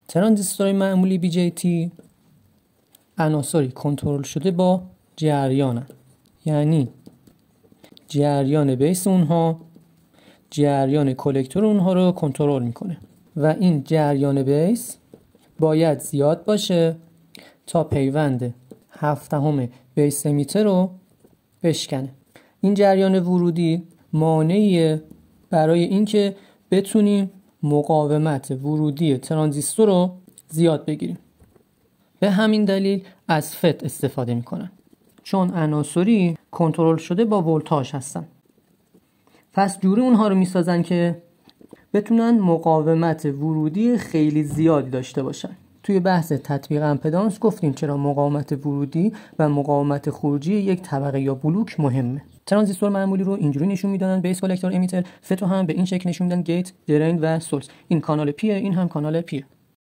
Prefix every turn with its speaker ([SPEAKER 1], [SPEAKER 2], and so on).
[SPEAKER 1] ترانزیستورهای معمولی BJT عناصری کنترل شده با جریانن، یعنی جریان بیس اونها جریان کلکتور اونها رو کنترل میکنه و این جریان بیس باید زیاد باشه تا پیوند 7 بیس امیتر رو بشکنه. این جریان ورودی مانعیه برای اینکه بتونیم مقاومت ورودی ترانزیستور رو زیاد بگیریم. به همین دلیل از فت استفاده میکنن، چون عناصری کنترل شده با ولتاژ هستن. پس جوری اونها رو میسازن که بتونن مقاومت ورودی خیلی زیادی داشته باشن. توی بحث تطبیق امپدانس گفتیم چرا مقاومت ورودی و مقاومت خروجی یک طبقه یا بلوک مهمه. ترانزیستور معمولی رو اینجوری نشون میدن: بیس، کلکتور، امیتر. فتو هم به این شکل نشون میدن: گیت، درین و سورس. این کانال پی، این هم کانال پی.